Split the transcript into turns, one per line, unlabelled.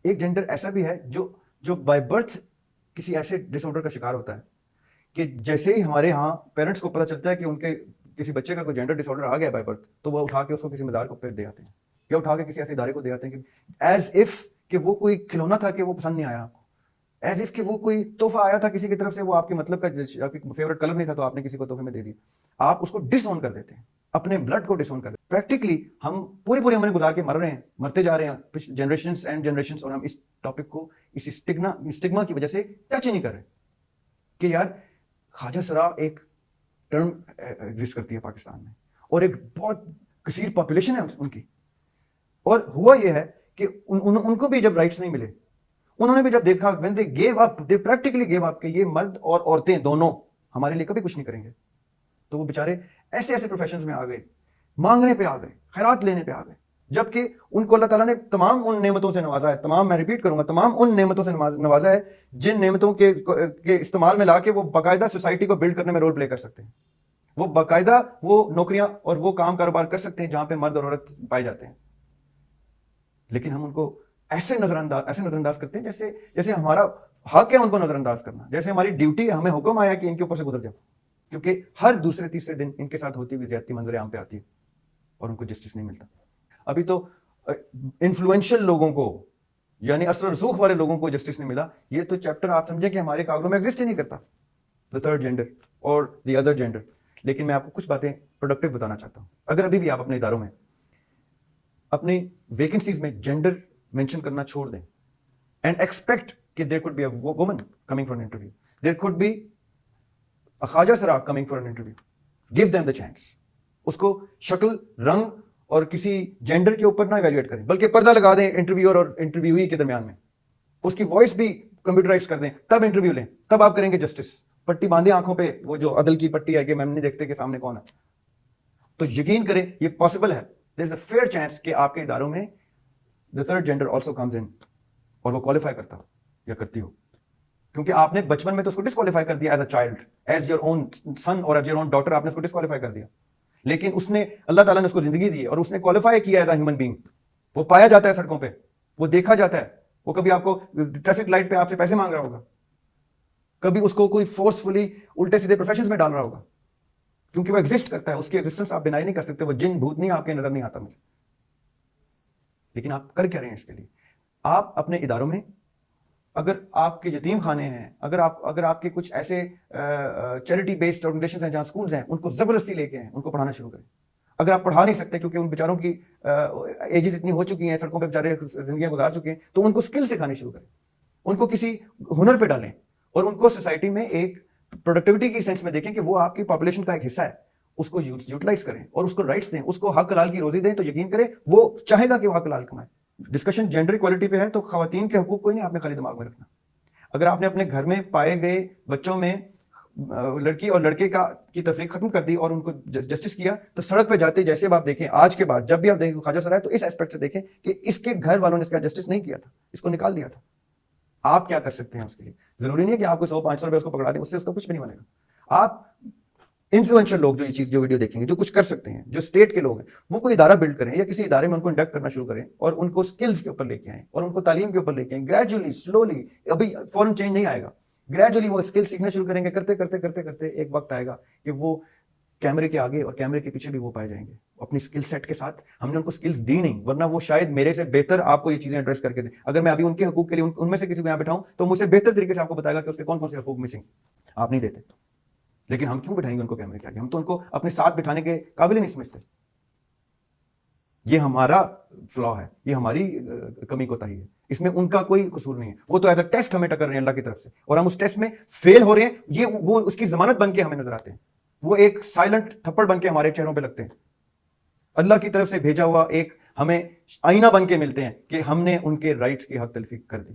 ایک جینڈر ایسا بھی ہے جو بائی برتھ کسی ایسے ڈس آرڈر کا شکار ہوتا ہے کہ جیسے ہی ہمارے ہاں پیرنٹس کو پتہ چلتا ہے کہ ان کے کسی بچے کا کوئی جینڈر ڈس آرڈر آ گیا بائی برتھ، تو وہ اٹھا کے اس کو کسی مزار کو دے آتے ہیں یا اٹھا کے کسی ایسے ادارے کو دے آتے ہیں کہ ایز اف کہ وہ کوئی کھلونا تھا کہ وہ پسند نہیں آیا آپ کو، ایز اف کہ وہ کوئی تحفہ آیا تھا کسی کی طرف سے، وہ آپ کے مطلب کا آپ کی فیوریٹ کلر نہیں تھا تو آپ نے کسی کو تحفے میں دے دیا. آپ اس کو ڈس آن کر دیتے ہیں، اپنے بلڈ کو ڈس آن کر دیتے ہیں. پریکٹیکلی ہم پوری عمریں گزار کے مر رہے ہیں، مرتے جا رہے ہیں جنریشنز اینڈ جنریشنز، اور ہم اس ٹاپک کو اس اسٹگما کی وجہ سے ٹچ ہی نہیں کر رہے کہ یار خواجہ سرا ایک ٹرم ایگزسٹ کرتی ہے پاکستان میں اور ایک بہت کثیر پاپولیشن ہے ان کی. اور ہوا یہ ہے کہ ان کو بھی جب رائٹس نہیں ملے، انہوں نے بھی جب دیکھا when they gave up, they practically gave up کہ یہ مرد اور عورتیں دونوں ہمارے لیے کبھی کچھ نہیں کریں گے، تو وہ بیچارے ایسے پروفیشنز میں آ گئے، مانگنے پہ آ گئے، خیرات لینے پہ آ گئے، جبکہ ان کو اللہ تعالیٰ نے تمام ان نعمتوں سے نوازا ہے، تمام میں ریپیٹ کروں گا، تمام ان نعمتوں سے نوازا ہے جن نعمتوں کے استعمال میں لا کے وہ باقاعدہ سوسائٹی کو بلڈ کرنے میں رول پلے کر سکتے ہیں. وہ باقاعدہ وہ نوکریاں اور وہ کام کاروبار کر سکتے ہیں جہاں پہ مرد اور عورت پائے جاتے ہیں، لیکن ہم ان کو ایسے نظر انداز کرتے ہیں جیسے ہمارا حق ہے ان کو نظر انداز کرنا، جیسے ہماری ڈیوٹی ہے، ہمیں حکم آیا کہ ان کے اوپر سے گزر جاؤ، کیونکہ ہر دوسرے تیسرے دن ان کے ساتھ ہوتی ہوئی زیادتی منظر عام پہ آتی ہے اور ان کو جسٹس نہیں ملتا. ابھی تو انفلوئنشل لوگوں کو، یعنی اثر و رسوخ والے لوگوں کو جسٹس نہیں ملا. یہ تو چیپٹر آپ سمجھیں کہ ہمارے کاغذوں میں ایگزسٹ ہی نہیں کرتا، دا تھرڈ جینڈر اور دی ادر جینڈر. لیکن میں آپ کو کچھ باتیں پروڈکٹیو بتانا چاہتا ہوں. اگر ابھی بھی آپ اپنے اداروں میں اپنی ویکنسیز میں جینڈر مینشن کرنا چھوڑ دیں اینڈ ایکسپیکٹ کہ there could be a woman coming for an interview, there could be a خواجہ سرا coming for an interview, give them the chance. اس کو شکل، رنگ اور کسی جینڈر کے اوپر نہ ایویلویٹ کریں، بلکہ پردہ لگا دیں انٹرویور اور انٹرویوئی کے درمیان میں، اس کی وائس بھی کمپیوٹرائز کر دیں، تب انٹرویو لیں، تب آپ کریں گے جسٹس. پٹی باندھیں آنکھوں پہ، وہ جو عدل کی پٹی ہے کہ ہم نہیں دیکھتے کہ سامنے کون ہے. تو یقین کریں یہ پاسبل ہے. دیر از اے فیئر چانس کہ آپ کے اداروں میں the third gender also comes in اور وہ کوالیفائی کرتا ہو یا کرتی ہو، کیونکہ آپ نے بچپن میں تو اس کو ڈسکوالیفائی کر دیا as a child, as your own son اور ایز یور اون ڈاٹر، آپ نے اس کو ڈسکوالیفائی کر دیا. لیکن اس نے، اللہ تعالیٰ نے اس کو زندگی دی اور اس نے کوالیفائی کیا ایز اے ہیومن بینگ. وہ پایا جاتا ہے سڑکوں پہ، وہ دیکھا جاتا ہے، وہ کبھی آپ کو ٹریفک لائٹ پہ آپ سے پیسے مانگ رہا ہوگا، کبھی اس کو کوئی فورسفلی الٹے سیدھے پروفیشنز میں ڈال رہا ہوگا، کیونکہ وہ ایگزسٹ کرتا ہے. اس کی ایگزسٹنس آپ ڈینائی نہیں کر سکتے. وہ جن بھوت نہیں آپ کے نظر نہیں آتا مجھے. لیکن آپ کر کیا رہے ہیں اس کے لیے؟ آپ اپنے اداروں میں، اگر آپ کے یتیم خانے ہیں، اگر آپ کے کچھ ایسے چیریٹی بیسڈ آرگنائزیشنز ہیں جہاں اسکولز ہیں، ان کو زبردستی لے کے آئیں، ان کو پڑھانا شروع کریں. اگر آپ پڑھا نہیں سکتے کیونکہ ان بیچاروں کی ایجز اتنی ہو چکی ہیں، سڑکوں پہ بیچارے زندگیاں گزار چکے ہیں، تو ان کو اسکل سکھانی شروع کریں، ان کو کسی ہنر پہ ڈالیں اور ان کو سوسائٹی میں ایک پروڈکٹیوٹی کی سینس میں دیکھیں کہ وہ آپ کی پاپولیشن کا ایک حصہ ہے. اس کو یوٹیلائز کریں اور اس کو رائٹس دیں، اس کو حق حلال کی روزی دیں، تو یقین کریں وہ چاہے گا کہ وہ حق حلال کمائے. ڈسکشن جینڈر ایکوالٹی پہ ہے تو خواتین کے حقوق کوئی نہیں آپ نے خالی دماغ میں رکھنا. اگر آپ نے اپنے گھر میں پائے گئے بچوں میں لڑکی اور لڑکے کی تفریق ختم کر دی اور ان کو جسٹس کیا، تو سڑک پہ جاتے جیسے اب آپ دیکھیں آج کے بعد جب بھی آپ دیکھیں خواجہ سرا ہے تو اس ایسپیکٹ سے دیکھیں کہ اس کے گھر والوں نے اس کا جسٹس نہیں کیا تھا، اس کو نکال دیا تھا. آپ کیا کر سکتے ہیں اس کے لیے؟ ضروری نہیں ہے کہ آپ کو 100-500 روپے اس کو پکڑا دیں، اس سے اس کا کچھ بھی نہیں بنے گا. آپ انفلوئنشل لوگ جو ویڈیو دیکھیں گے، جو کچھ کر سکتے ہیں، جو اسٹیٹ کے لوگ ہیں، وہ کوئی ادارہ بلڈ کریں یا کسی ادارے میں ان کو انڈکٹ کرنا شروع کریں اور ان کو اسکلز کے اوپر لے کے آئیں اور ان کو تعلیم کے اوپر لے کے آئیں. گریجولی، سلولی، ابھی فوراً چینج نہیں آئے گا. گریجولی وہ اسکل سیکھنا شروع کریں گے، کرتے ایک وقت آئے گا کہ وہ کیمرے کے آگے اور کیمرے کے پیچھے بھی وہ پائے جائیں گے اپنی اسکل سیٹ کے ساتھ. ہم نے ان کو اسکلز دی نہیں، ورنہ وہ شاید میرے سے بہتر آپ کو یہ چیزیں ایڈریس کر کے دیں. اگر میں ابھی ان کے حقوق کے لیے ان میں سے کسی کو یہاں بٹھاؤں تو مجھ سے بہتر طریقے سے آپ کو بتائے گا کہ اس کے کون کون سے حقوق مسنگ آپ نہیں دیتے. لیکن ہم کیوں بٹھائیں گے ان کو کیمرے کے آگے؟ ہم تو ان کو اپنے ساتھ بٹھانے کے قابل ہی نہیں سمجھتے. یہ ہمارا فلا ہے، یہ ہماری کمی کوتاہی ہے، اس میں ان کا کوئی قصور نہیں ہے. وہ تو ایز اے ٹیسٹ ہمیں ٹکر رہے ہیں اللہ کی طرف سے، اور ہم اس ٹیسٹ میں فیل ہو رہے ہیں. یہ وہ اس کی ضمانت بن کے ہمیں نظر آتے ہیں، وہ ایک سائلنٹ تھپڑ بن کے ہمارے چہروں پہ لگتے ہیں. اللہ کی طرف سے بھیجا ہوا ایک ہمیں آئینہ بن کے ملتے ہیں کہ ہم نے ان کے رائٹس کی حق تلفی کر دی.